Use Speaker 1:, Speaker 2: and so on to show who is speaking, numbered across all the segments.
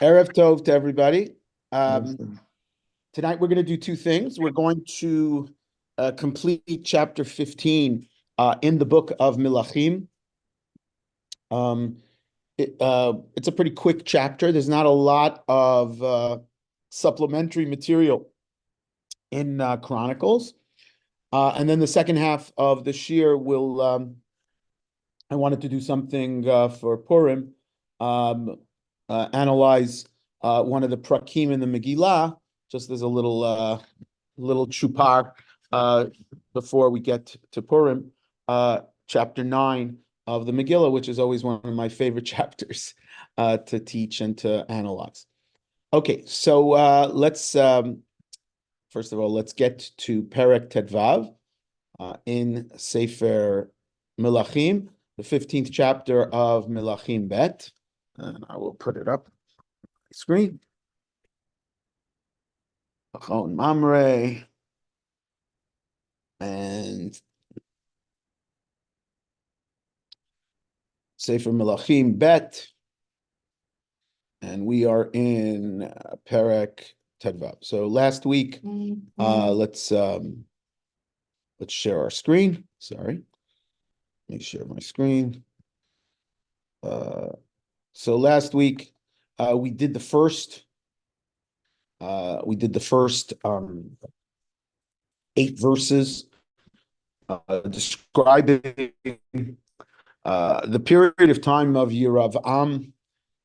Speaker 1: Erev Tov to everybody.
Speaker 2: Awesome.
Speaker 1: Tonight we're going to do two things. We're going to complete chapter 15 in the book of Melakhim. Um, it's a pretty quick chapter. There's not a lot of supplementary material in Chronicles. And then the second half of this year I wanted to do something for Purim, analyze one of the prakim in the Megillah, just as a little chupar before we get to Purim, chapter 9 of the Megillah, which is always one of my favorite chapters to teach and to analyze. Okay, so let's first of all, let's get to Perek Tedvav in Sefer Melachim, the 15th chapter of Melachim Bet, and I will put it up on my screen. Achon Mamre, and Sefer Melachim Bet, and we are in Perek Tedvav. So last week, let's share our screen. Sorry, let me share my screen. So last week, we did the first 8 verses describing the period of time of Yeravam,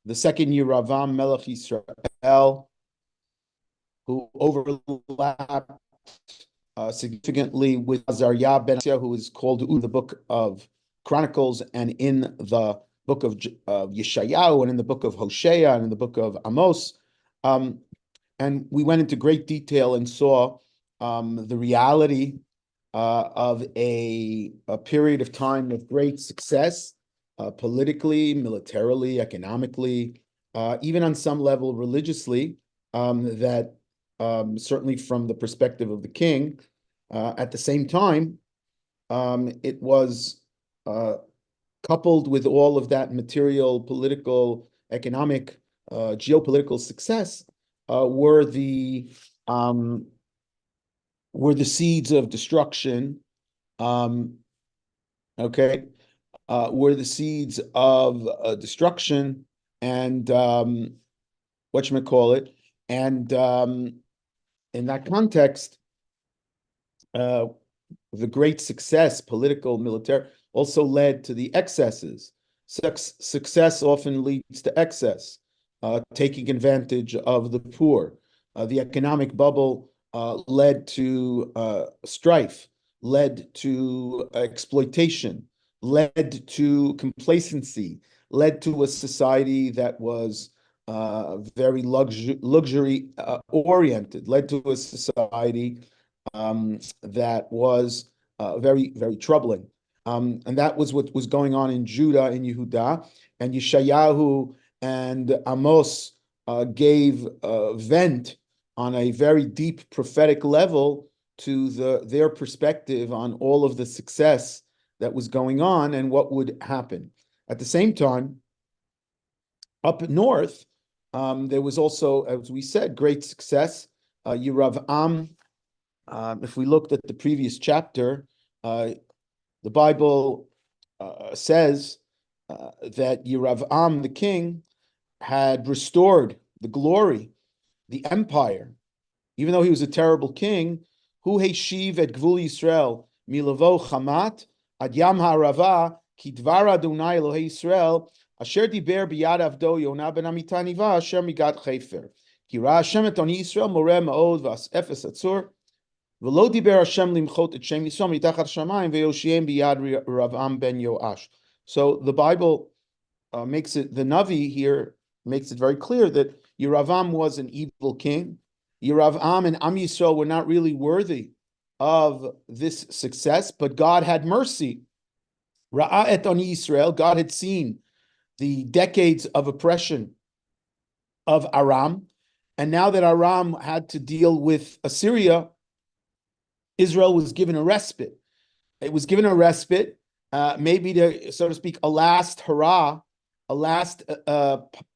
Speaker 1: the second Yeravam, Melech Yisrael, who overlapped significantly with Azariah ben Asya, who is called in the book of Chronicles and in the book of Yeshayahu and in the book of Hosea and in the book of Amos. And we went into great detail and saw the reality of a period of time of great success, politically, militarily, economically, even on some level religiously, that certainly from the perspective of the king, at the same time, it was coupled with all of that material, political, economic, geopolitical success, were the seeds of destruction. Okay, were the seeds of destruction and whatchamacallit, and in that context, the great success, political, military, also led to the excesses. Success often leads to excess, taking advantage of the poor. The economic bubble led to strife, led to exploitation, led to complacency, led to a society that was very luxury oriented, led to a society that was very, very troubling. And that was what was going on in Judah, in Yehudah, and Yeshayahu and Amos gave vent on a very deep prophetic level to their perspective on all of the success that was going on and what would happen. At the same time, up north, there was also, as we said, great success. Yeravam, if we looked at the previous chapter, the Bible says that Yeravam, the king, had restored the glory, the empire, even though he was a terrible king. Hu heishiv et gvul Yisrael milavo chamat ad yam ha'arava ki dvar Adonai Elohei Yisrael asher diber biyad avdo Yonah ben Amittai niva asher migat chefer ki ra Hashem et oni Yisrael moreh ma'od vas efes atzur v'lo diber Hashem limchot et shem Yisrael mitachat shamayim ve'yoshiem biyad Ravam ben Yoash. So the Bible makes it, the Navi here makes it very clear that Yeravam was an evil king. Yeravam and Am Yisrael were not really worthy of this success, but God had mercy. Ra'ah et ani Yisrael, God had seen the decades of oppression of Aram, and now that Aram had to deal with Assyria, Israel was given a respite. It was given a respite, maybe to, so to speak, a last hurrah, a last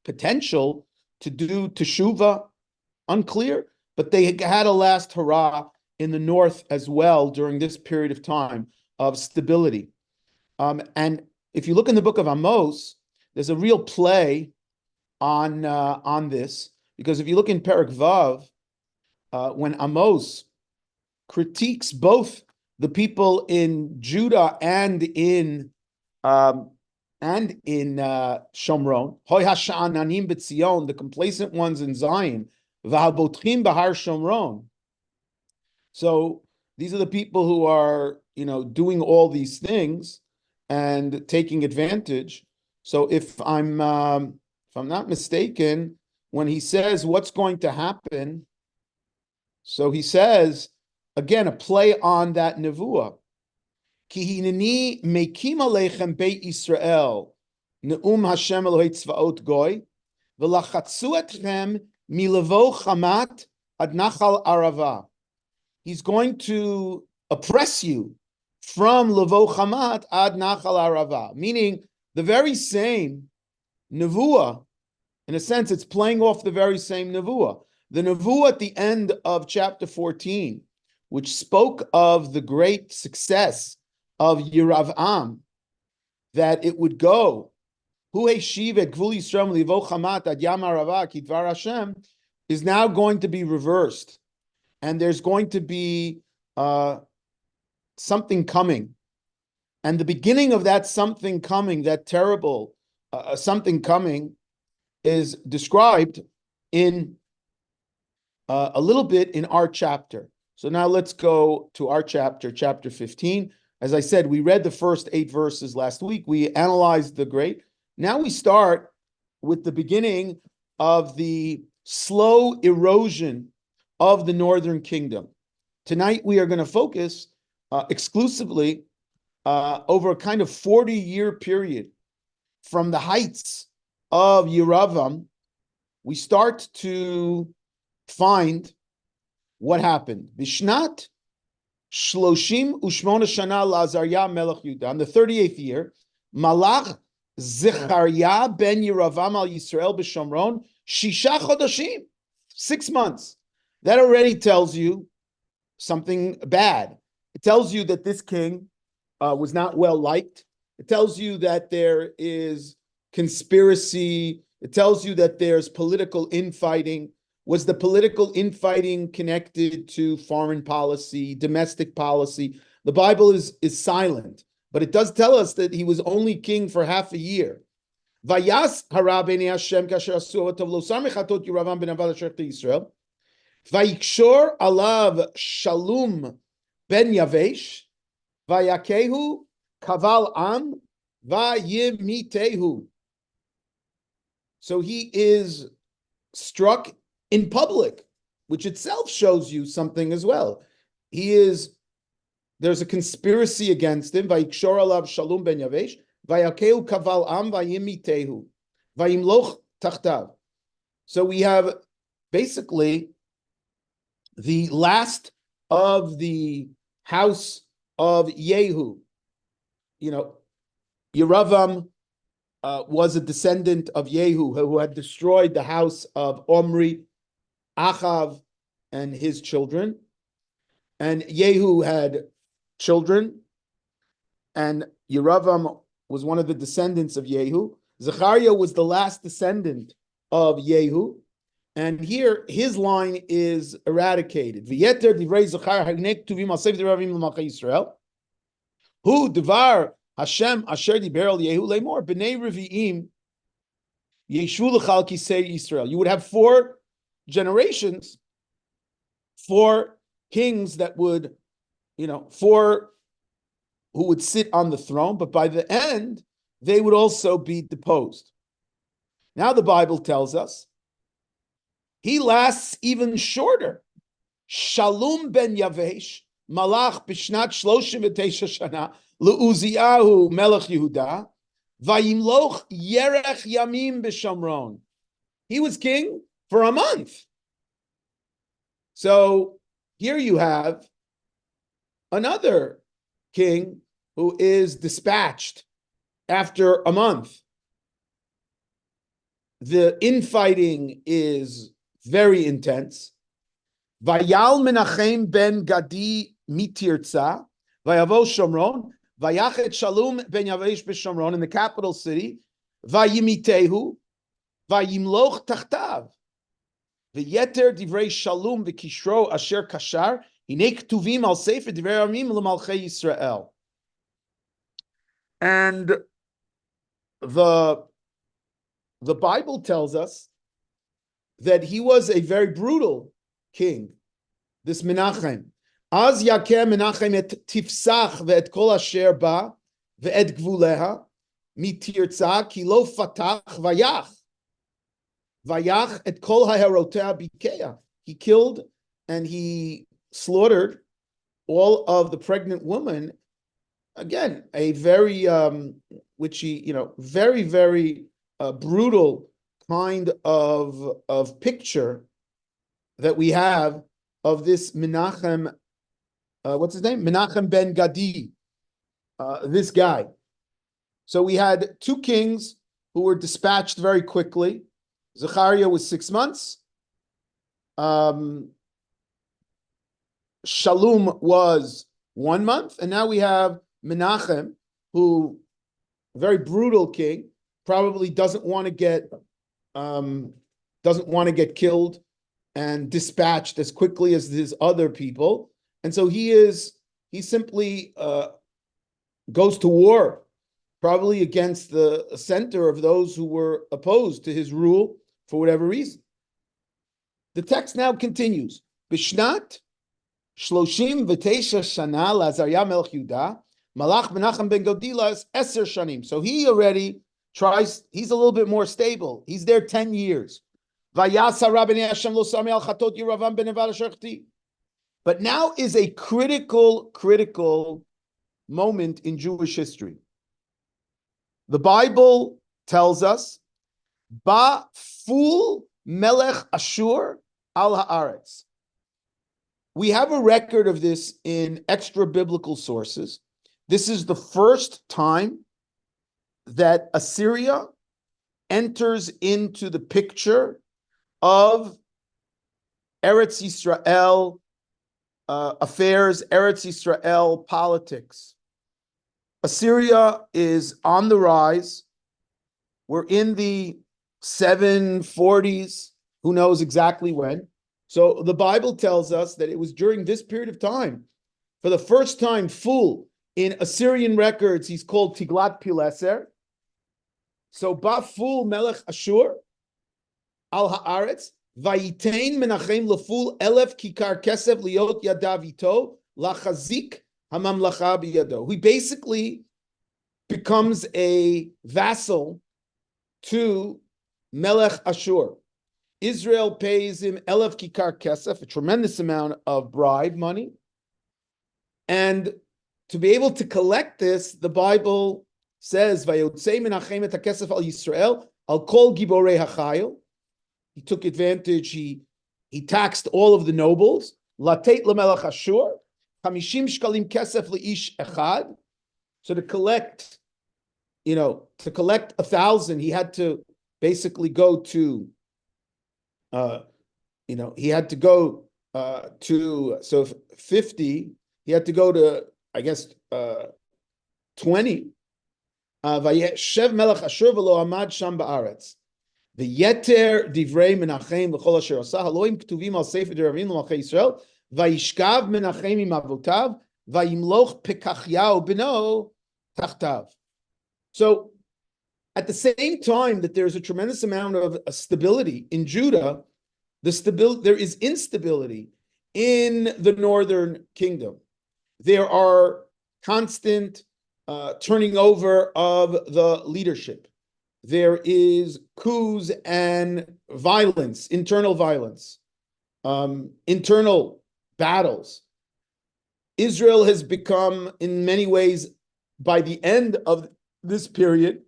Speaker 1: potential to do teshuvah? Unclear, but they had a last hurrah in the north as well during this period of time of stability. And if you look in the book of Amos, there's a real play on this, because if you look in Perek Vav, when Amos critiques both the people in Judah and in Shomron, Hoy hasha'ananim b'Tzion, the complacent ones in Zion, v'habotchim b'har Shomron. So these are the people who are, doing all these things and taking advantage. So if I'm not mistaken, when he says what's going to happen, so he says again a play on that nevuah. Ki hineni mekim aleichem beit Yisrael neum Hashem Elohei tzvaot goy v'lachatzu etchem milevo chamat ad nachal arava. He's going to oppress you from Levo Chamat ad Nachal Arava, meaning the very same nevuah. In a sense, it's playing off the very same nevuah. The nevuah at the end of chapter 14, which spoke of the great success of Yeravam, that it would go, Hu Heshiv et Gvul Yisrael Levo Chamat ad Yam Arava ki Dvar Hashem, is now going to be reversed. And there's going to be something coming. And the beginning of that something coming, that terrible something coming, is described in a little bit in our chapter. So now let's go to our chapter 15. As I said, we read the first 8 verses last week. We analyzed the great. Now we start with the beginning of the slow erosion of the northern kingdom. Tonight we are going to focus exclusively over a kind of 40-year period from the heights of Yeravam. We start to find what happened. Bishnat Shloshim Ushmona Shana Lazarya Melech Yudah. On the 38th year, Malach Zechariah ben Yeravam al Yisrael b'Shomron Shisha Chodashim, 6 months. That already tells you something bad. It tells you that this king was not well liked. It tells you that there is conspiracy. It tells you that there's political infighting. Was the political infighting connected to foreign policy, domestic policy? The Bible is silent, but it does tell us that he was only king for half a year. Vayas hara b'nei Hashem kasher asu otov lo sar mechatot Yeravam ben Avad asher Yisrael. Vayikshor alav Shalom ben Yavesh, Vayakehu kaval am, vayimitehu. So he is struck in public, which itself shows you something as well. There's a conspiracy against him. Vayikshor alav Shalom ben Yavesh, Vayakehu kaval am, vayimitehu, vayimloch tachtav. So we have basically the last of the house of Yehu. Yeravam was a descendant of Yehu, who had destroyed the house of Omri, Achav, and his children. And Yehu had children, and Yeravam was one of the descendants of Yehu. Zechariah was the last descendant of Yehu. And here, his line is eradicated. V'yeter divrei Zechariah hagnek tuvim al sefer devarim l'malchei Yisrael. Hu devar Hashem asher diber al Yehu lemor b'nei revi'im yeshu l'chal kisei Yisrael. You would have 4 generations, 4 kings that would, 4 who would sit on the throne, but by the end, they would also be deposed. Now the Bible tells us he lasts even shorter. Shalom ben Yavesh, Malach b'shnat 39 shana, le'Uziyahu melech Yehuda, vayimloch yerech yamim b'Shomron. He was king for a month. So here you have another king who is dispatched after a month. The infighting is very intense. Vayal Menachem ben Gadi mitirza, vayavo Shomron, vayachet Shalom ben Yavesh b'Shomron in the capital city, vayimitehu, vayimloch tachtav, v'yeter divrei Shalom v'kishro asher kashar, hinei ktuvim al sefer divrei amim l'malchei Yisrael. And the Bible tells us that he was a very brutal king, this Menachem. Az yaker Menachem et tifsach ve'et kol asher ba ve'et gvuleha mitirza ki lo fatach vayach et kol ha'herotea bikeya. He killed and he slaughtered all of the pregnant women. Again, a very, very, very brutal kind of picture that we have of this Menachem, what's his name? Menachem ben Gadi, this guy. So we had two kings who were dispatched very quickly. Zechariah was 6 months. Shalom was 1 month. And now we have Menachem, who, a very brutal king, probably doesn't want to get killed and dispatched as quickly as his other people, and so he simply goes to war, probably against the center of those who were opposed to his rule for whatever reason. The text now continues. Bishnat shloshim v'teisha shana la'Azariah melech Yehuda malach Menachem ben Godilas eser shanim. So he already tries. He's a little bit more stable. He's there 10 years. But now is a critical moment in Jewish history. The Bible tells us, Ba ful melech Ashur al haaretz. We have a record of this in extra biblical sources. This is the first time that Assyria enters into the picture of Eretz Yisrael affairs, Eretz Yisrael politics. Assyria is on the rise. We're in the 740s, who knows exactly when. So the Bible tells us that it was during this period of time, for the first time, full in Assyrian records, he's called Tiglat-Pileser. So Ba-Ful Melech Ashur al haaretz vayitain Menachem leful elef kikar kesef liot yadavito lachazik hamamlacha biyado. He basically becomes a vassal to Melech Ashur. Israel pays him elef kikar kesef, a tremendous amount of bribe money, and to be able to collect this, the Bible says vayotzei Menachem et hakesef al Yisrael al kol giborei hachayil. He took advantage. He taxed all of the nobles. Latet lemelech Ashur, 50 shkalim kesef leish echad. So to collect 1,000, he had to basically go to, he had to go so 50. He had to go to, I guess, 20. Vayeshev melech Ashur v'lo amad sham ba'aretz. The yeter divrei Menachem v'chol asher asah haloim ktuvim al sefer deravim l'malchei Yisrael vayishkav Menachem im avotav vayimloch Pekachyahu b'no tachtav. So, at the same time that there's a tremendous amount of stability in Judah, there is instability in the northern kingdom. There are constant turning over of the leadership. There is coups and violence, internal battles. Israel has become, in many ways, by the end of this period,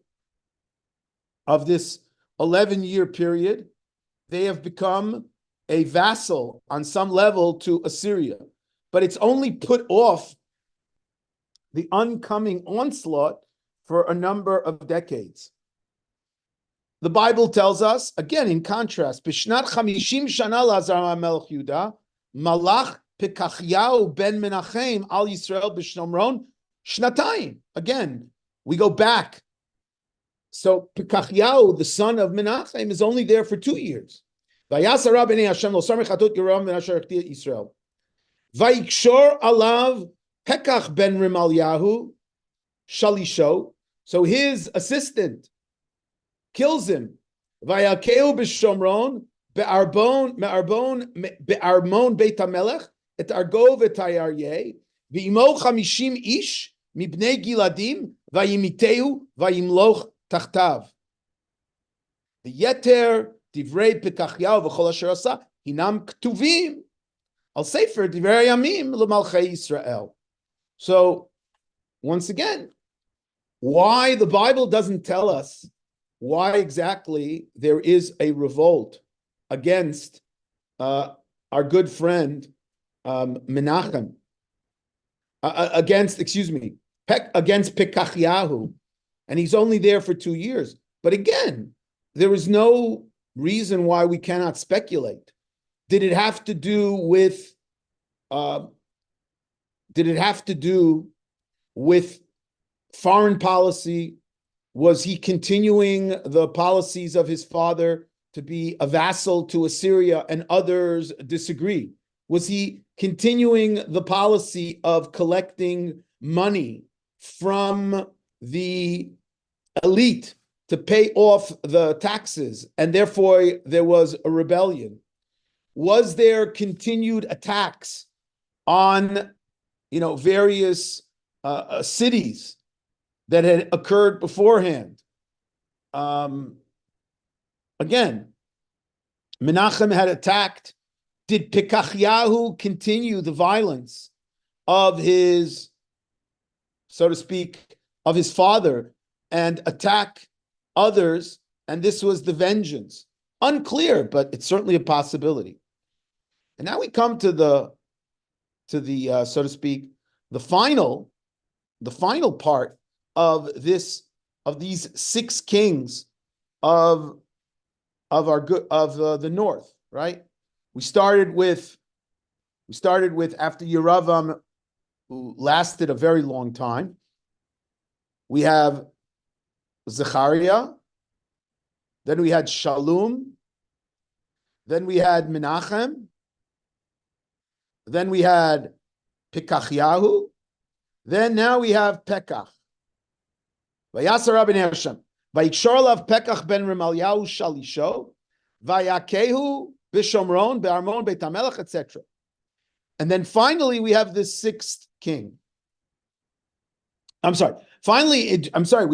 Speaker 1: of this 11-year period, they have become a vassal on some level to Assyria. But it's only put off the oncoming onslaught for a number of decades. the Bible tells us, again, in contrast, Bishnat 50 shana la'Azariah melech Yehuda, Malach Pekachyahu ben Menachem al Yisrael b'Shomron shnatayim. Again, we go back. So Pekachyahu, the son of Menachem, is only there for 2 years. Vayasara b'nei Hashem lo samech chatot Yerovam ben Asher Yechti Yisrael. Vayikshor alav Pekach ben Remalyahu Shalisho. So his assistant kills him. Vayakeu b'Shomron be'armon Beit HaMelech et argo v'tayaryeh v'imo 50 ish mibnei giladim vayimiteu vayimloch tachtav. V'yeter divrei Pekachyahu v'chol asher asa hinam ktuvim al sefer divrei yamim l'malchei Yisrael. So once again, why the Bible doesn't tell us why exactly there is a revolt against our good friend Menachem, against Pekachyahu, and he's only there for 2 years. But again, there is no reason why we cannot speculate. Did it have to do with foreign policy? Was he continuing the policies of his father to be a vassal to Assyria and others disagree? Was he continuing the policy of collecting money from the elite to pay off the taxes, and therefore there was a rebellion? Was there continued attacks on, various cities that had occurred beforehand? Again, Menachem had attacked. Did Pekachyahu continue the violence of his, so to speak, of his father and attack others? And this was the vengeance. Unclear, but it's certainly a possibility. And now we come to the so to speak, the final part of these 6 kings of the north, right? We started with after Yeravam, who lasted a very long time. We have Zechariah, then we had Shalom, then we had Menachem, then we had Pekachyahu, then now we have Pekach. Vayasar Rabbi Hashem. Vayikshor alav Pekach ben Remalyahu Shalisho. Vayakehu b'Shomron be'armon Beit HaMelech, etc. And then finally we have the 6th king. We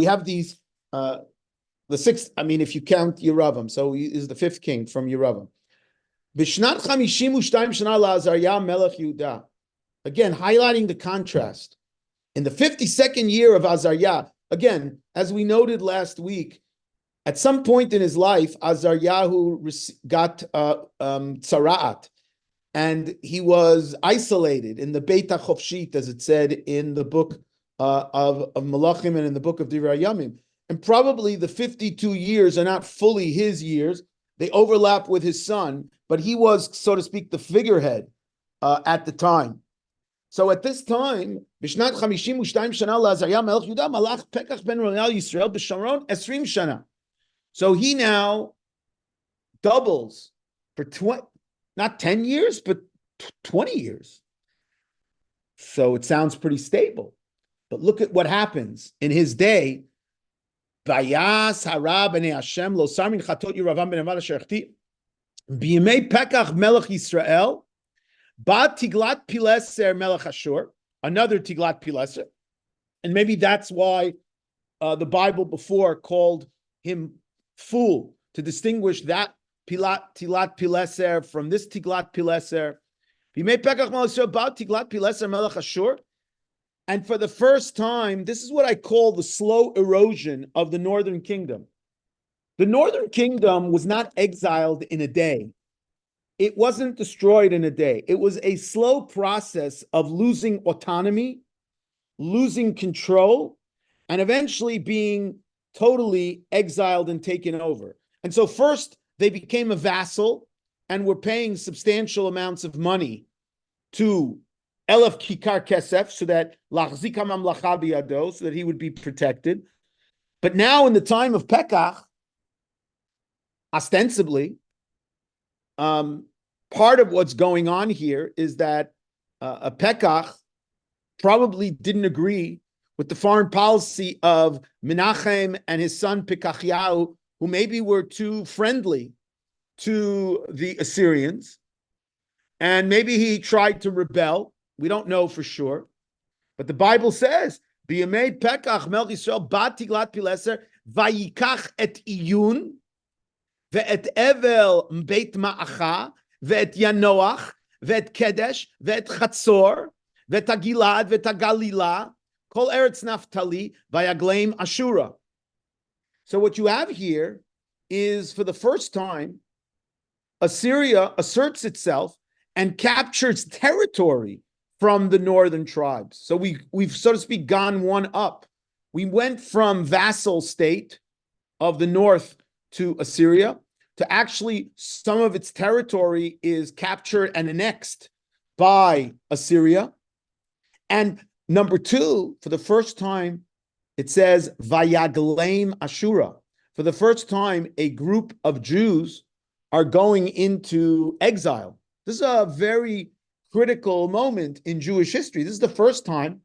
Speaker 1: have these, the 6th, if you count Yeravam, so he is the 5th king from Yeravam. Bishnat 52 shana la'Azariah melech Yehuda. Again, highlighting the contrast. In the 52nd year of Azariah, again, as we noted last week, at some point in his life, Azaryahu got tzara'at, and he was isolated in the Beit HaChofshit, as it said in the book of Melakhim and in the book of Divrei Yamim. And probably the 52 years are not fully his years. They overlap with his son, but he was, so to speak, the figurehead at the time. So at this time, Bishnat 52 shana la'Azariah melech Yehuda malach Pekach ben Remalyahu Yisrael b'Shomron 20 shana. So he now doubles for not 10 years, but 20 years. So it sounds pretty stable. But look at what happens in his day. Vayas hara b'nei Hashem lo sarmin chatot Yeravam ben Asher Yechti b'yimei Pekach melech Yisrael ba Tiglat Pileser melech Ashur, another Tiglat Pileser. And maybe that's why the Bible before called him fool, to distinguish that Tiglat Pileser from this Tiglat Pileser. B'yimei Pekach melech Yisrael ba Tiglat Pileser melech Ashur. And for the first time, this is what I call the slow erosion of the northern kingdom. The northern kingdom was not exiled in a day. It wasn't destroyed in a day. It was a slow process of losing autonomy, losing control, and eventually being totally exiled and taken over. And so first they became a vassal and were paying substantial amounts of money to Elef Kikar Kesef, so that Lachzika Mamlacha Biyado, so that he would be protected. But now in the time of Pekach, ostensibly, part of what's going on here is that a Pekach probably didn't agree with the foreign policy of Menachem and his son Pekachiahu, who maybe were too friendly to the Assyrians. And maybe he tried to rebel. We don't know for sure. But the Bible says, B'yamei Pekach Melch Yisrael bat Tiglat Pileser vayikach et Iyun ve'et Evel Beit Ma'acha ve'et Yanoach ve'et Kedesh ve'et Chatzor ve'et Gilad ve'et Galila kol Eretz Naftali vayagleim Ashura. So what you have here is, for the first time, Assyria asserts itself and captures territory from the northern tribes. So we've, so to speak, gone one up. We went from vassal state of the north to Assyria to actually some of its territory is captured and annexed by Assyria. And number two, for the first time, it says Vayagleim Ashura. For the first time, a group of Jews are going into exile. This is a very critical moment in Jewish history. This is the first time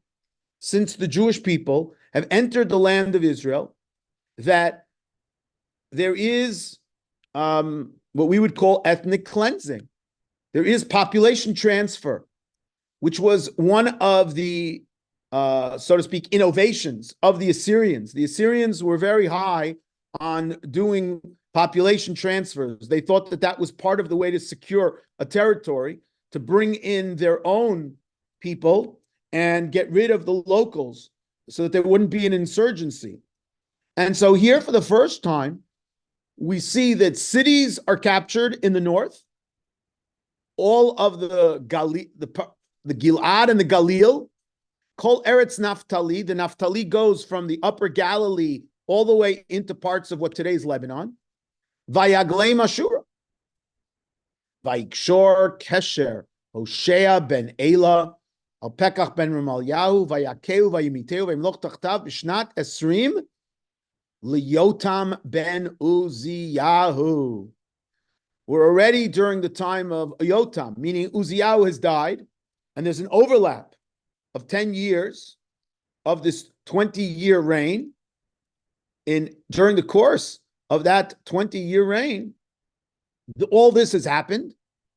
Speaker 1: since the Jewish people have entered the land of Israel that there is what we would call ethnic cleansing. There is population transfer, which was one of the, so to speak, innovations of the Assyrians. The Assyrians were very high on doing population transfers. They thought that that was part of the way to secure a territory, to bring in their own people and get rid of the locals so that there wouldn't be an insurgency. And so here, for the first time, we see that cities are captured in the north. All of the Gilad and the Galil, Kol Eretz Naftali. The Naftali goes from the upper Galilee all the way into parts of what today is Lebanon. Vayagleim Ashura. Vaikshor Kesher, Hoshea ben Ela, Al Pekach ben Ramalyahu, Vayakeu, Vayimiteu, Vayimloch Tachtav, Bishnat Esrim, Liyotam ben Uziyahu. We're already during the time of Yotam, meaning Uziyahu has died, and there's an overlap of 10 years of this 20-year reign. During the course of that 20-year reign, all this has happened.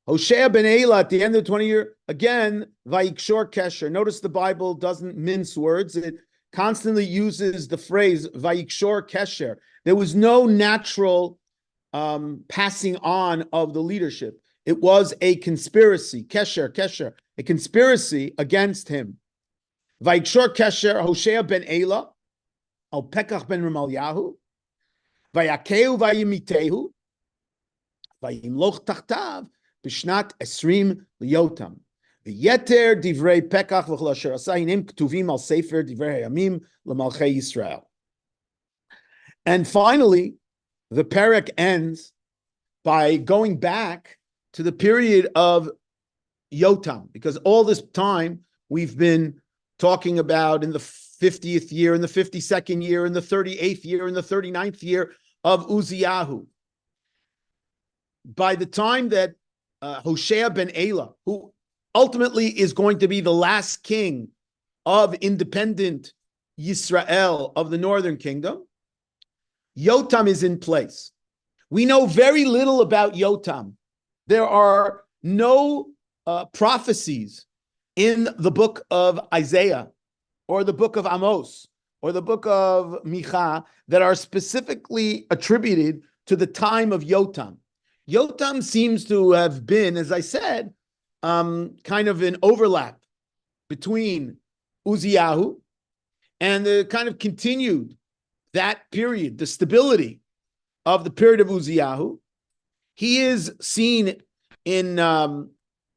Speaker 1: Hoshea ben Ela, at the end of the 20-year, again, Vaikshor Kesher. Notice the Bible doesn't mince words. It constantly uses the phrase Vaikshor Kesher. There was no natural passing on of the leadership. It was a conspiracy, Kesher, a conspiracy against him. Vaikshor Kesher, Hoshea ben Ela, Al Pekach ben Ramalyahu, Vayakeu Vayimitehu, Vayimloch Tachtav, Bishnat Esrim Liyotam. V'yeter divrei Pekach v'chol asher asa hinim ktuvim al sefer divrei hayamim l'malchei Yisrael. And finally, the parak ends by going back to the period of Yotam, because all this time we've been talking about in the 50th year, in the 52nd year, in the 38th year, in the 39th year of Uziyahu. By the time that Hoshea ben Ela, who ultimately is going to be the last king of independent Yisrael, of the northern kingdom, Yotam is in place. We know very little about Yotam. There are no prophecies in the book of Isaiah or the book of Amos or the book of Micha that are specifically attributed to the time of Yotam. Yotam seems to have been, as I said, kind of an overlap between Uziyahu and the kind of continued that period, the stability of the period of Uziyahu. He is seen in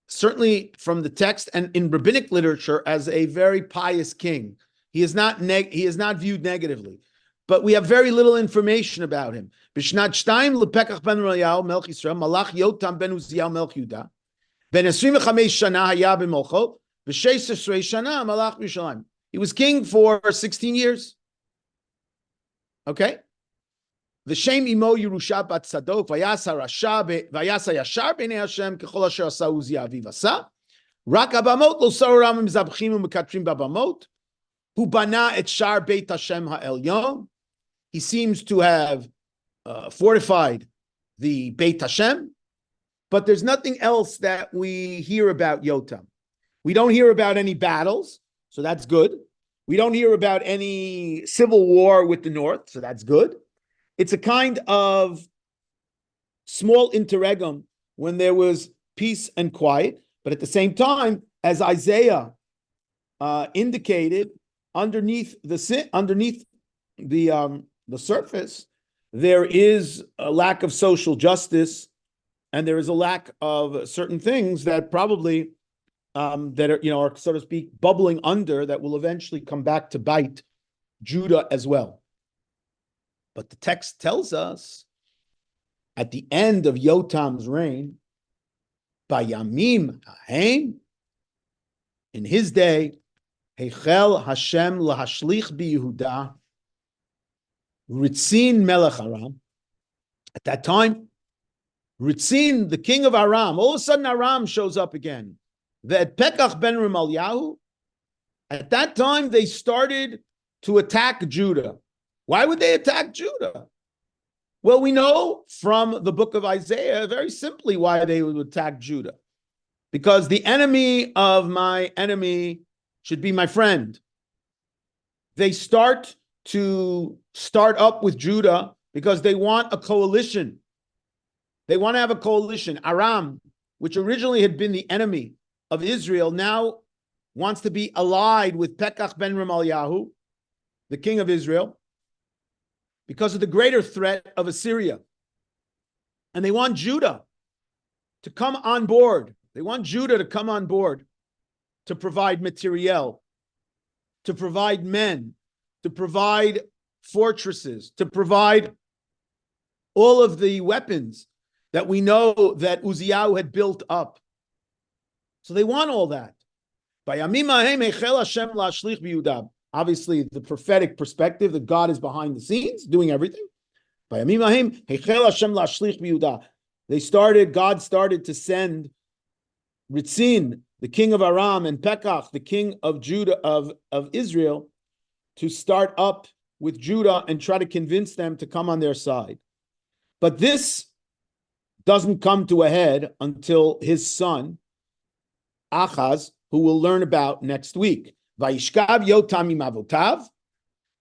Speaker 1: certainly from the text and in rabbinic literature as a very pious king. He is not viewed negatively. but we have very little information about him. Bishnat Shtayim lepekach ben Rayahu melch Yisrael malach Yotam ben Uziyahu melch Yudah ben 25 shana haya b'molcho v'sheish shana malach b'Yerushalayim. He was king for 16 years. Okay. V'shem imo Yerusha bat Tzadok v'yasa yashar b'nei Hashem kechol asher asa Uziyahu aviv asa rak abamot lo saru ramim zabchim u'mekatrim babamot hu bana et shar beit Hashem ha'elyon. He seems to have fortified the Beit Hashem, but there's nothing else that we hear about Yotam. We don't hear about any battles, so that's good. We don't hear about any civil war with the north, so that's good. It's a kind of small interregnum when there was peace and quiet, but at the same time, as Isaiah indicated, underneath the surface, there is a lack of social justice, and there is a lack of certain things that probably that are so to speak bubbling under that will eventually come back to bite Judah as well. But the text tells us at the end of Yotam's reign, Bayamim Haim, in his day, Heichel Hashem lahashlich biYehuda Ritzin Melech Aram. At that time, Ritzin, the king of Aram, all of a sudden Aram shows up again. Ve'et Pekach ben Remaliahu. At that time, they started to attack Judah. Why would they attack Judah? Well, we know from the book of Isaiah very simply why they would attack Judah. Because the enemy of my enemy should be my friend. They start up with Judah because they want a coalition. They want to have a coalition. Aram, which originally had been the enemy of Israel, now wants to be allied with Pekach ben Remaliahu, the king of Israel, because of the greater threat of Assyria. And they want Judah to come on board. They want Judah to come on board to provide materiel, to provide men, to provide fortresses, to provide all of the weapons that we know that Uziyahu had built up. So they want all that. Obviously, the prophetic perspective that God is behind the scenes doing everything. God started to send Ritzin, the king of Aram, and Pekach, the king of Judah, of Israel, to start up with Judah and try to convince them to come on their side. But this doesn't come to a head until his son, Achaz, who we'll learn about next week. Vayishkav Yotam im avotav,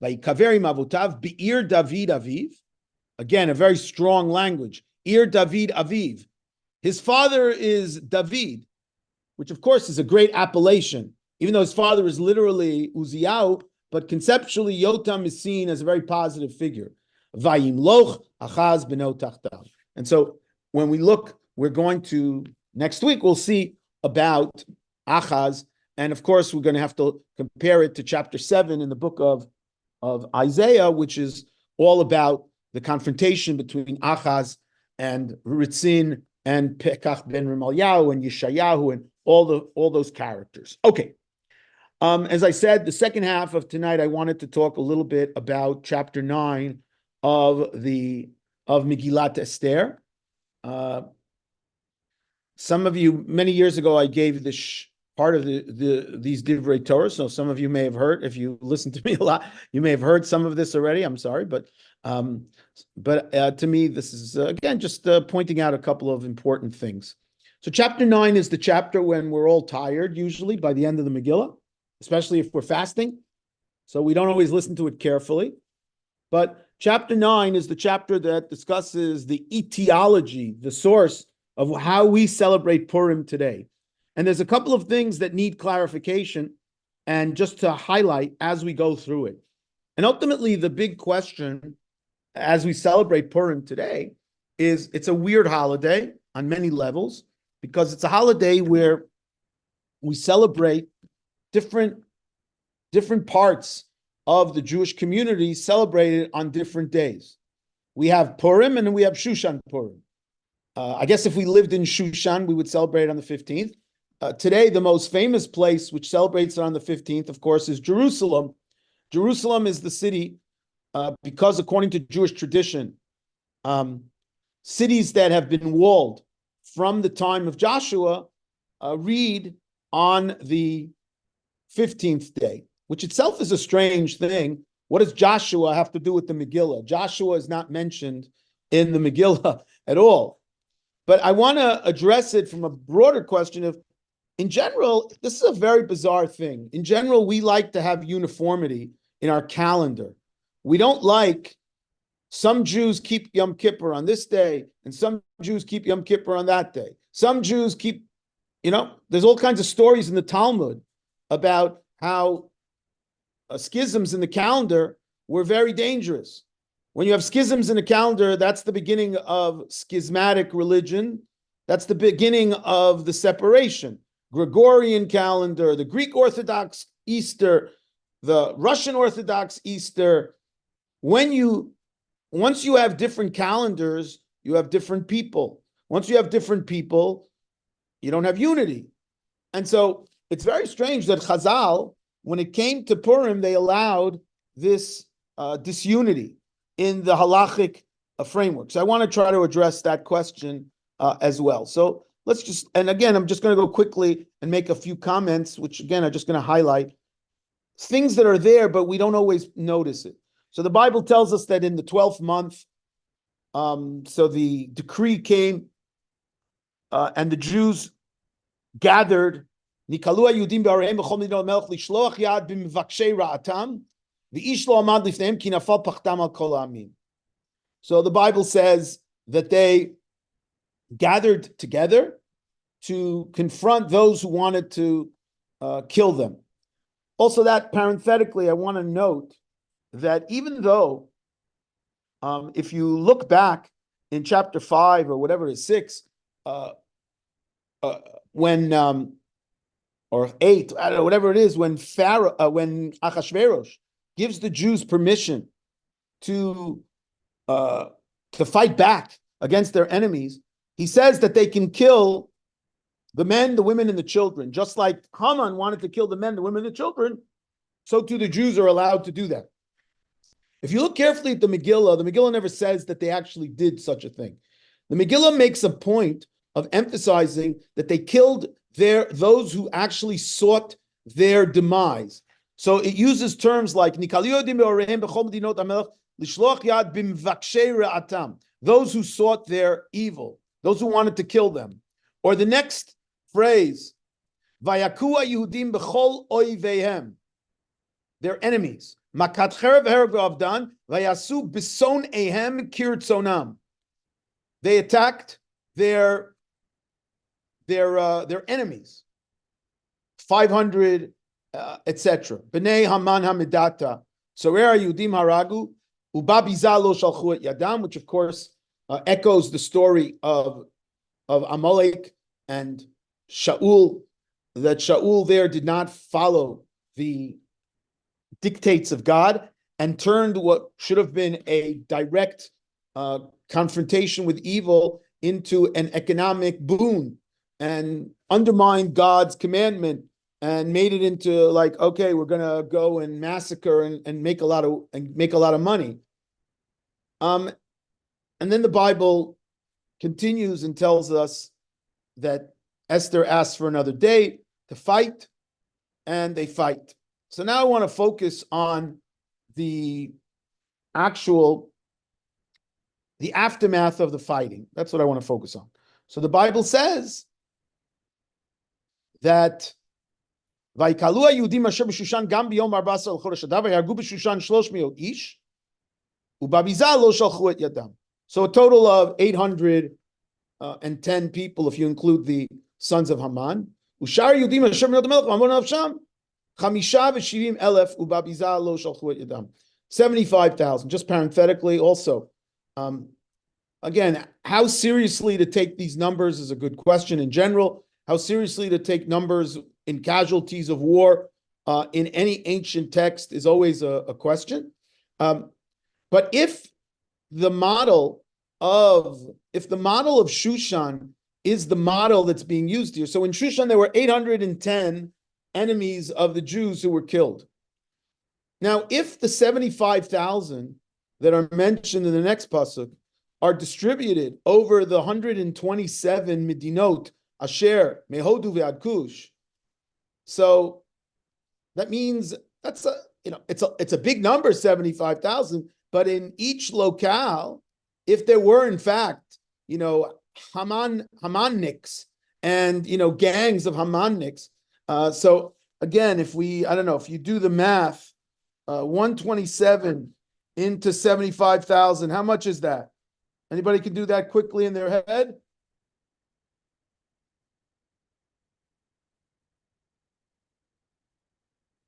Speaker 1: vayikaver im avotav, be'ir David aviv. Again, a very strong language. Ir David aviv. His father is David, which of course is a great appellation, even though his father is literally Uziyahu, but conceptually Yotam is seen as a very positive figure. Vayimloch Achaz beno tachtav. And so when we look, we're going to, next week, we'll see about Achaz, and of course we're going to have to compare it to chapter 7 in the book of Isaiah, which is all about the confrontation between Achaz and Ritzin and Pekach ben Remaliahu and Yeshayahu and all those characters. Okay. As I said, the second half of tonight, I wanted to talk a little bit about chapter 9 of Megillat Esther. Some of you, many years ago, I gave this part of these Divrei Torah, so some of you may have heard, if you listen to me a lot, you may have heard some of this already. I'm sorry, but to me, this is, again, just pointing out a couple of important things. So chapter 9 is the chapter when we're all tired, usually, by the end of the Megillah, especially if we're fasting. So we don't always listen to it carefully. But chapter 9 is the chapter that discusses the etiology, the source of how we celebrate Purim today. And there's a couple of things that need clarification and just to highlight as we go through it. And ultimately, the big question as we celebrate Purim today is it's a weird holiday on many levels because it's a holiday where we celebrate different parts of the Jewish community celebrated on different days. We have Purim and we have Shushan Purim. I guess if we lived in Shushan, we would celebrate on the 15th. Today, the most famous place which celebrates it on the 15th, of course, is Jerusalem. Jerusalem is the city, because according to Jewish tradition, cities that have been walled from the time of Joshua read on the 15th day, which itself is a strange thing. What does Joshua have to do with the Megillah? Joshua is not mentioned in the Megillah at all. But I want to address it from a broader question of, in general, this is a very bizarre thing. In general, we like to have uniformity in our calendar. We don't like some Jews keep Yom Kippur on this day, and some Jews keep Yom Kippur on that day. Some Jews keep, there's all kinds of stories in the Talmud about how schisms in the calendar were very dangerous. When you have schisms in the calendar, that's the beginning of schismatic religion. That's the beginning of the separation. Gregorian calendar, the Greek Orthodox Easter, the Russian Orthodox Easter. Once you have different calendars, you have different people. Once you have different people, you don't have unity. And so it's very strange that Chazal, when it came to Purim, they allowed this disunity in the halachic framework. So I want to try to address that question as well. So let's just, and again, I'm just going to go quickly and make a few comments, which again, I'm just going to highlight things that are there, but we don't always notice it. So the Bible tells us that in the 12th month, so the decree came, and the Jews gathered. So the Bible says that they gathered together to confront those who wanted to kill them. Also, that parenthetically, I want to note that even though, if you look back in chapter 5 or whatever it is, 6, when or 8, I don't know, whatever it is, when Achashverosh gives the Jews permission to fight back against their enemies, he says that they can kill the men, the women, and the children. Just like Haman wanted to kill the men, the women, and the children, so too the Jews are allowed to do that. If you look carefully at the Megillah never says that they actually did such a thing. The Megillah makes a point of emphasizing that they killed those who actually sought their demise. So it uses terms like those who sought their evil, those who wanted to kill them. Or the next phrase, Vayakua Yehudim b'chol oivehem, their enemies. Makat cherev hereg v'avdan vayasu b'son ehem kirtzonam. They attacked their enemies. 500, etc. B'nei Haman hamidata. Sorer Yehudim haragu ubabiza lo shalchu et yadam, which of course echoes the story of Amalek and Shaul, that Shaul there did not follow the dictates of God and turned what should have been a direct confrontation with evil into an economic boon and undermined God's commandment and made it into like, okay, we're gonna go and massacre and make a lot of money. And then the Bible continues and tells us that Esther asks for another day to fight, and they fight. So now I want to focus on the aftermath of the fighting. That's what I want to focus on. So the Bible says that Vayikalu Yehudim asher b'Shushan gam biyom 14 l'chodesh Adar vayargu b'Shushan 300 ish ubabiza lo shalchu et yadam. So a total of 810 people, if you include the sons of Haman. Ushar Yehudim asher b'not Melech v'amon nafsham 75,000 ubabiza lo shalchu et yadam. 75,000. Just parenthetically, also, again, how seriously to take these numbers is a good question in general. How seriously to take numbers in casualties of war in any ancient text is always a question. But if the model of Shushan is the model that's being used here. So in Shushan, there were 810 enemies of the Jews who were killed. Now, if the 75,000 that are mentioned in the next pasuk are distributed over the 127 Medinot, Asher, Mehodu ve'ad Kush, so that means that's it's a big number, 75,000, but in each locale, if there were in fact, Hamanniks and gangs of Hamanniks, so again, if you do the math, 127 into 75,000, how much is that? Anybody can do that quickly in their head?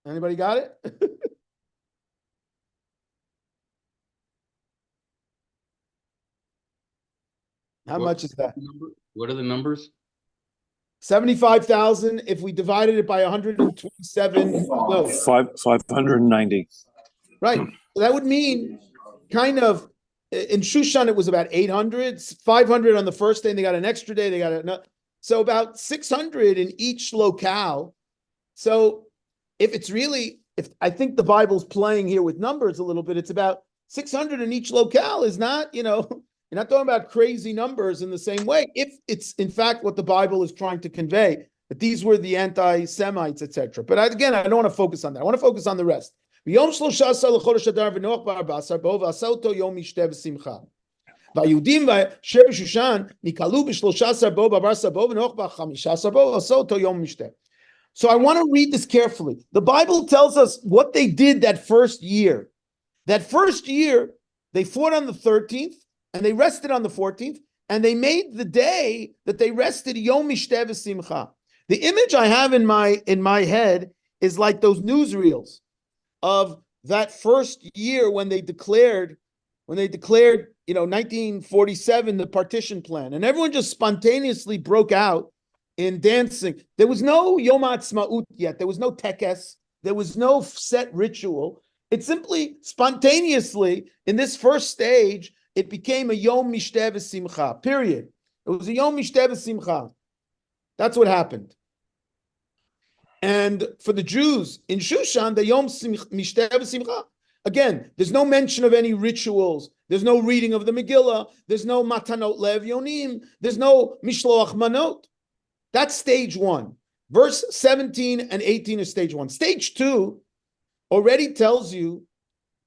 Speaker 1: Anybody got it? How much is that?
Speaker 2: What are the numbers?
Speaker 1: 75,000 if we divided it by 127. No.
Speaker 3: 590.
Speaker 1: Right. So that would mean kind of in Shushan, it was about 800, 500 on the first day, and they got an extra day. They got so about 600 in each locale. So if I think the Bible's playing here with numbers a little bit, it's about 600 in each locale is not, you're not talking about crazy numbers in the same way. If it's in fact what the Bible is trying to convey, that these were the anti-Semites, etc. But I don't want to focus on that. I want to focus on the rest. והיהודים שבשושן נקהלו ב13 בו ב14 בו ונוח ב15 בו ועשו אותו יום משתה. So I want to read this carefully. The Bible tells us what they did that first year. That first year, they fought on the 13th, and they rested on the 14th, and they made the day that they rested Yom Mishteh V'Simcha. The image I have in my head is like those newsreels of that first year when they declared 1947, the partition plan, and everyone just spontaneously broke out in dancing. There was no Yom Ha'atzmaut yet. There was no tekes. There was no set ritual. It simply, spontaneously, in this first stage, it became a Yom Mishteh V'Simcha, period. It was a Yom Mishteh V'Simcha. That's what happened. And for the Jews in Shushan, the Yom Mishteh V'Simcha, again, there's no mention of any rituals. There's no reading of the Megillah. There's no Matanot Le'Evyonim. There's no Mishloach Manot. That's stage one. Verse 17 and 18 is stage one. Stage two already tells you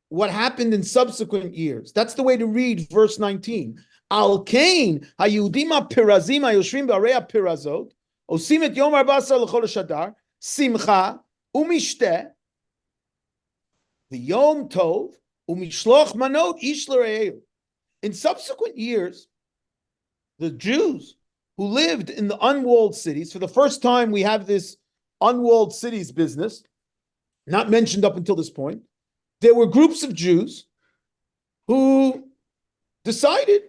Speaker 1: what happened in subsequent years. That's the way to read verse 19. Al Kain hayudim pirazim hayoshvim b'arei pirazot osim et yom 14 l'chodesh Adar simcha umishteh the Yom Tov umishloch manot ish l're'eu. In subsequent years, the Jews who lived in the unwalled cities, for the first time we have this unwalled cities business, not mentioned up until this point. There were groups of Jews who decided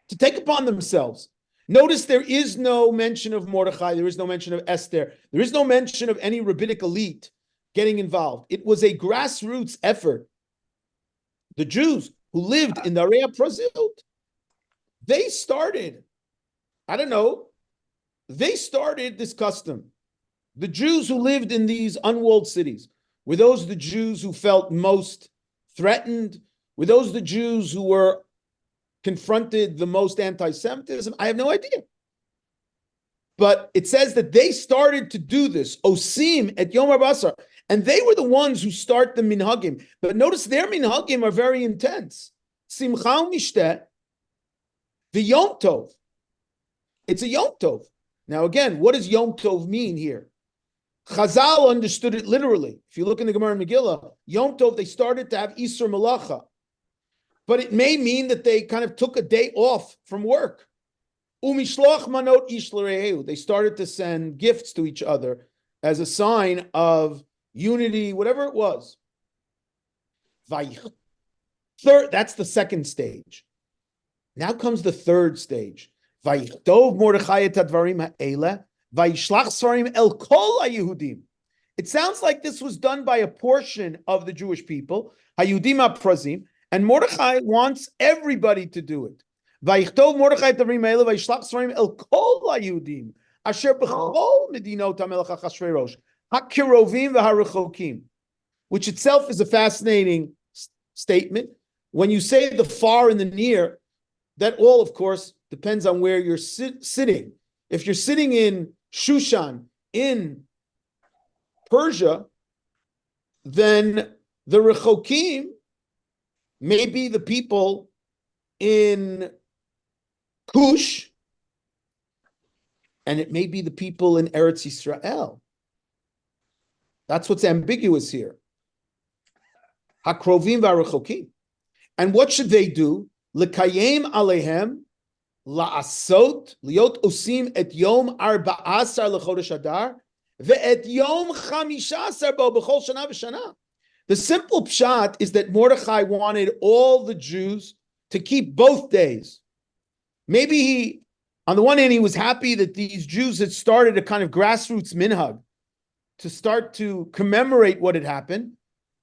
Speaker 1: to take upon themselves. Notice there is no mention of Mordechai, there is no mention of Esther, there is no mention of any rabbinic elite getting involved. It was a grassroots effort. The Jews who lived in the Area Praziot, they started this custom. The Jews who lived in these unwalled cities, were those the Jews who felt most threatened? Were those the Jews who were confronted the most anti-Semitism? I have no idea. But it says that they started to do this, Osim et Yom HaBasar, and they were the ones who start the minhagim. But notice their minhagim are very intense. Simcha u'mishteh, the Yom Tov. It's a Yom Tov. Now again, what does Yom Tov mean here? Chazal understood it literally. If you look in the Gemara and Megillah, Yom Tov, they started to have Isur Melacha. But it may mean that they kind of took a day off from work. Umishloach manot ish l're'eu. They started to send gifts to each other as a sign of unity, whatever it was. Third, that's the second stage. Now comes the third stage. Vayichtov Mordechai et hadvarim ha'eleh vayishlach svarim el kol haYehudim. It sounds like this was done by a portion of the Jewish people, Hayudim HaPrazim, and Mordechai wants everybody to do it. Vayichtov Mordechai Tavrim Eile Vayishlach Svarim El Kol HaYudim Asher B'chol Medinot HaMelech Achashverosh HaKirovim V'HaRechokim, which itself is a fascinating statement. When you say the far and the near, that all, of course, depends on where you're sitting. If you're sitting in Shushan, in Persia, then the Rechokim may be the people in Kush, and it may be the people in Eretz Yisrael. That's what's ambiguous here. Hakrovim v'arechokim. And what should they do? L'kayem alehem la'asot liot osim et yom 14 lechodesh Adar ve'et yom 15 bo b'chol shana v'shana. The simple pshat is that Mordechai wanted all the Jews to keep both days. Maybe he, on the one hand, he was happy that these Jews had started a kind of grassroots minhag to start to commemorate what had happened,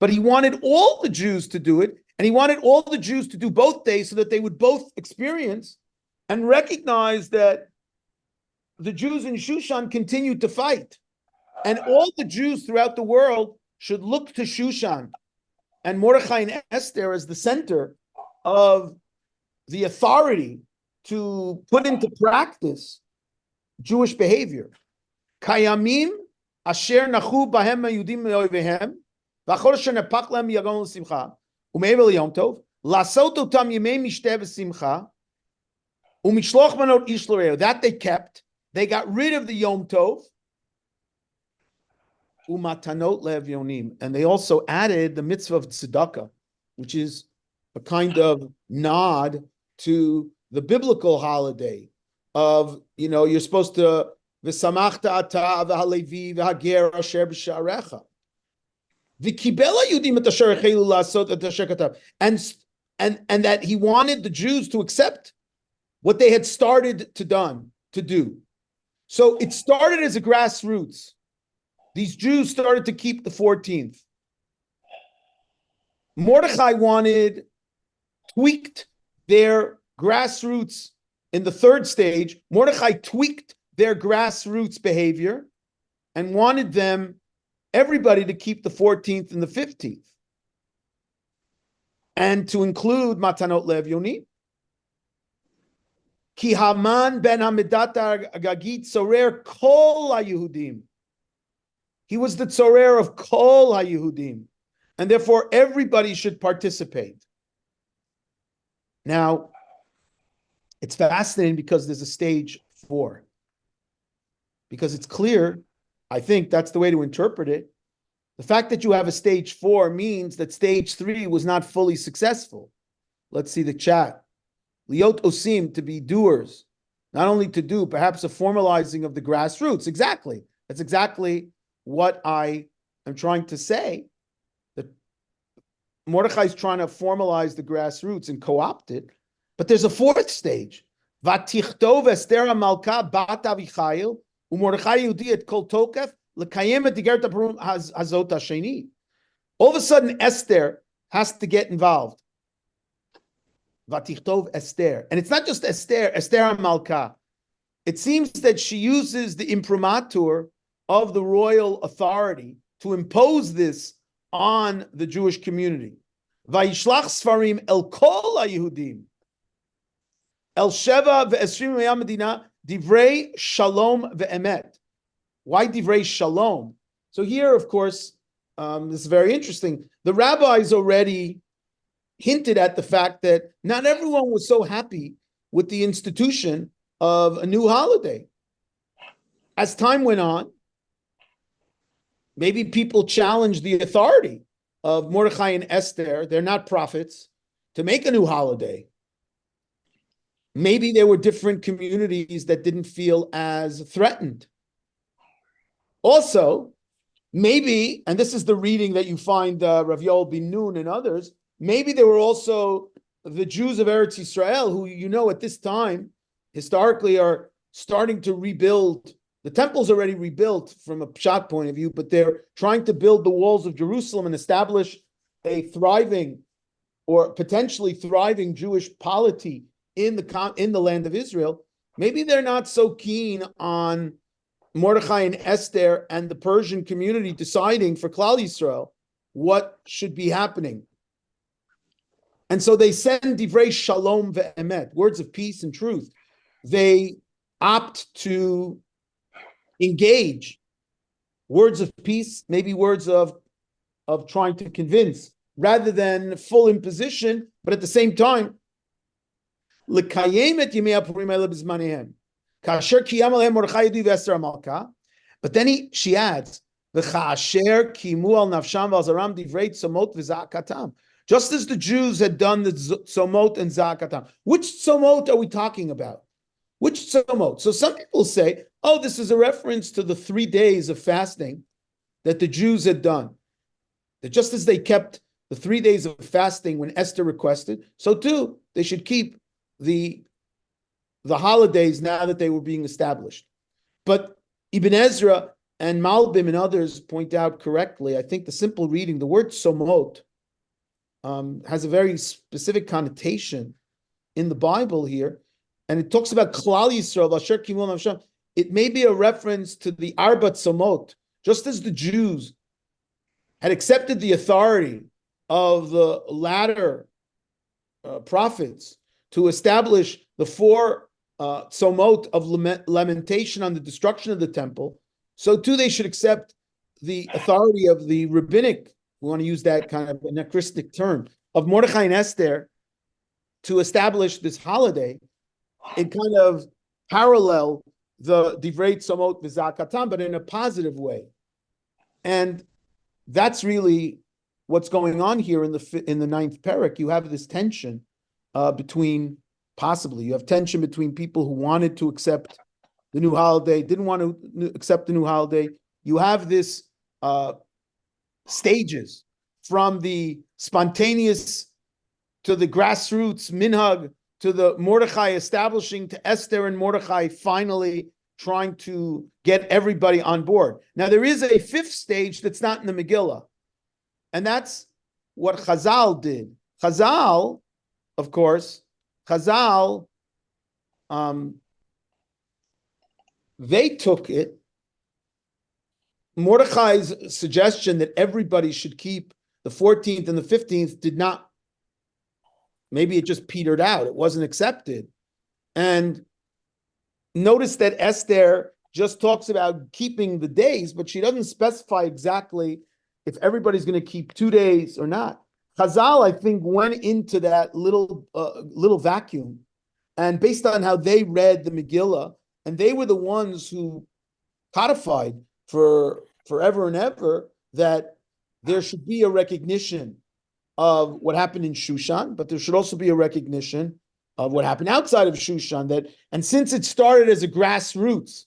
Speaker 1: but he wanted all the Jews to do it, and he wanted all the Jews to do both days so that they would both experience and recognize that the Jews in Shushan continued to fight. And all the Jews throughout the world should look to Shushan and Mordechai and Esther as the center of the authority to put into practice Jewish behavior. Kayamim asher nachu bahem Yudim me'ovehem v'achor shenepach lehem yagon l'simcha u'me'ever liyom tov lasot otam yemei mishteh v'simcha u'mishloch manot ish l'reo. That they kept. They got rid of the Yom Tov. Umatanot le'evyonim. And they also added the mitzvah of tzedakah, which is a kind of nod to the biblical holiday of, you're supposed to v'samachta ata v'halevi v'hager asher b'sha'arecha v'kibel hayudim et asher echelu la'asot et asher katav. And that he wanted the Jews to accept what they had started to do. So it started as a grassroots. These Jews started to keep the 14th. Mordechai tweaked their grassroots in the third stage. Mordechai tweaked their grassroots behavior and wanted everybody to keep the 14th and the 15th. And to include Matanot Le'Evyonim. Ki Haman ben Hamidat Agagit Tzorer Kol HaYehudim. He was the Tzorer of Kol HaYehudim. And therefore, everybody should participate. Now, it's fascinating because there's a stage 4. Because it's clear, I think that's the way to interpret it. The fact that you have a stage 4 means that stage 3 was not fully successful. Let's see the chat. Liot osim, to be doers, not only to do, perhaps a formalizing of the grassroots. Exactly. That's exactly what I am trying to say. That Mordechai is trying to formalize the grassroots and co-opt it. But there's a 4th stage. Vatichtov Esther Malka bat Avichail uMordechai Yehudi et kol tokef lekayem et igeret hazot hasheni. All of a sudden, Esther has to get involved. Vatichtov Esther. And it's not just Esther Malka. It seems that she uses the imprimatur of the royal authority to impose this on the Jewish community. Vayishlach Sfarim el kol HaYehudim el sheva ve'esrim medina divrei shalom ve'emet. Why divrei shalom? So here, of course, this is very interesting. The rabbis already hinted at the fact that not everyone was so happy with the institution of a new holiday. As time went on, maybe people challenged the authority of Mordechai and Esther. They're not prophets to make a new holiday. Maybe there were different communities that didn't feel as threatened. Also, maybe, and this is the reading that you find Rav Yoel bin Nun and others, maybe there were also the Jews of Eretz Yisrael who, at this time, historically are starting to rebuild The temple's already rebuilt from a pshat point of view, but they're trying to build the walls of Jerusalem and establish a thriving or potentially thriving Jewish polity in the land of Israel. Maybe they're not so keen on Mordechai and Esther and the Persian community deciding for Klal Yisrael what should be happening. And so they send divrei shalom ve'emet, words of peace and truth. They opt to engage words of peace, maybe words of trying to convince, rather than full imposition, but at the same time, l'kayem et yemei hapurim haele b'zmanehem. Kasher kiyam alehem Mordechai Yehudi v'Esther HaMalka. But then she adds, v'cha'asher kimu al nafsham v'al zaram divrei tzomot v'zakatam. Just as the Jews had done the tzomot and zakatam. Which tzomot are we talking about? Which tzomot? So some people say, oh, this is a reference to the 3 days of fasting that the Jews had done. That just as they kept the 3 days of fasting when Esther requested, so too they should keep the holidays now that they were being established. But Ibn Ezra and Malbim and others point out correctly, I think the simple reading, the word somot, has a very specific connotation in the Bible here, and it talks about Klal Yisrael, Asher Kimul Nafsham. It may be a reference to the Arba Tzomot, just as the Jews had accepted the authority of the latter prophets to establish the 4 tzomot of lamentation on the destruction of the temple, so too they should accept the authority of the rabbinic, we want to use that kind of anachronistic term, of Mordechai and Esther to establish this holiday in kind of parallel the divrei tzomot v'zakatam, but in a positive way. And that's really what's going on here in the 9th parak. You have this tension between, possibly, you have tension between people who wanted to accept the new holiday, didn't want to accept the new holiday. You have this stages from the spontaneous to the grassroots minhag to the Mordechai establishing to Esther and Mordechai finally trying to get everybody on board. Now there is a 5th stage that's not in the Megillah, and that's what Chazal did. Chazal, of course, they took it. Mordechai's suggestion that everybody should keep the 14th and the 15th did not, maybe it just petered out. It wasn't accepted. And notice that Esther just talks about keeping the days, but she doesn't specify exactly if everybody's going to keep 2 days or not. Chazal, I think, went into that little vacuum, and based on how they read the Megillah, and they were the ones who codified for forever and ever that there should be a recognition of what happened in Shushan, but there should also be a recognition of what happened outside of Shushan. And since it started as a grassroots,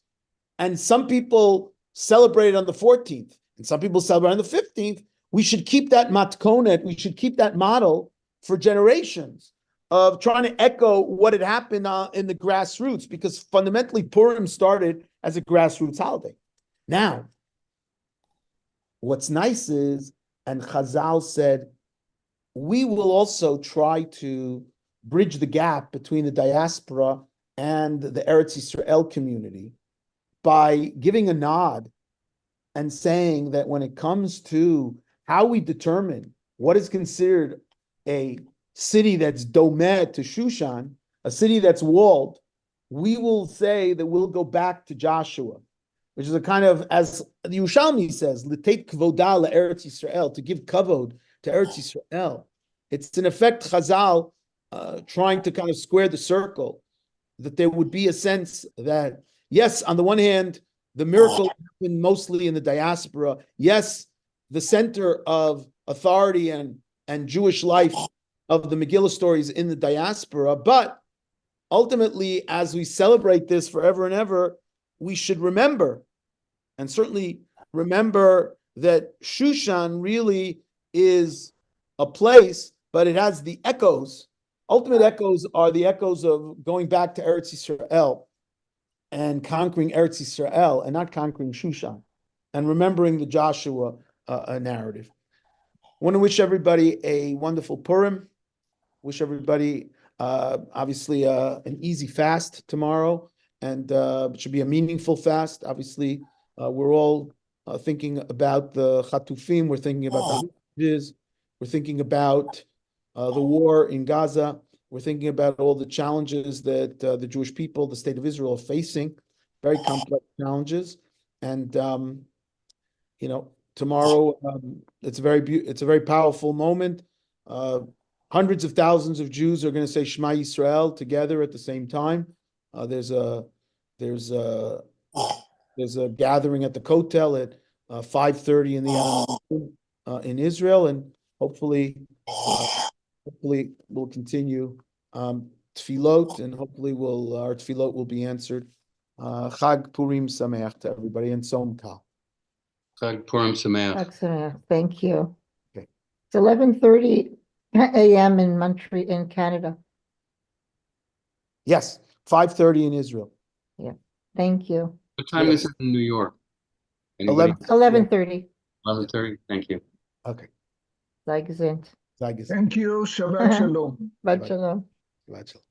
Speaker 1: and some people celebrate on the 14th, and some people celebrate on the 15th, we should keep that matkonet, we should keep that model for generations of trying to echo what had happened in the grassroots, because fundamentally Purim started as a grassroots holiday. Now, what's nice is, and Chazal said, we will also try to bridge the gap between the diaspora and the Eretz Yisrael community by giving a nod and saying that when it comes to how we determine what is considered a city that's domeh to Shushan, a city that's walled, we will say that we'll go back to Joshua, which is a kind of, as the Yerushalmi says, l'teit kvoda le'eretz Yisrael, to give kavod to Eretz Yisrael. It's in effect Chazal trying to kind of square the circle, that there would be a sense that, yes, on the one hand, the miracle happened mostly in the diaspora. Yes, the center of authority and Jewish life of the Megillah stories in the diaspora, but ultimately, as we celebrate this forever and ever, we should remember, and certainly remember, that Shushan really is a place, but it has the echoes. Ultimate echoes are the echoes of going back to Eretz Yisrael. and conquering Eretz Yisrael and not conquering Shushan, and remembering the Joshua narrative. I want to wish everybody a wonderful Purim. Wish everybody obviously an easy fast tomorrow, and it should be a meaningful fast. Obviously, we're all thinking about the Chatufim. We're thinking about the hostages. We're thinking about the war in Gaza. We're thinking about all the challenges that the Jewish people, the state of Israel, are facing. Very complex challenges, and tomorrow it's a very powerful moment. Hundreds of thousands of Jews are going to say Shema Yisrael together at the same time. There's a gathering at the Kotel at 5:30 in the afternoon in Israel, and hopefully we'll continue tefillot, and hopefully our tefillot will be answered. Chag Purim Sameach to everybody, and Tzom Kal.
Speaker 2: Chag Purim Sameach.
Speaker 4: Excellent, thank you.
Speaker 1: Okay.
Speaker 4: It's 11:30 a.m. in Montreal, in Canada.
Speaker 1: Yes, 5:30 in Israel.
Speaker 4: Thank you.
Speaker 2: What time
Speaker 1: Yes.
Speaker 2: is it in New York? Anybody?
Speaker 4: 11:30.
Speaker 2: 11:30? Thank you.
Speaker 1: Okay.
Speaker 4: Like Zint.
Speaker 1: Sag is-
Speaker 5: Thank you. Shabbat shalom.
Speaker 4: But shalom.
Speaker 1: Shabbat shalom.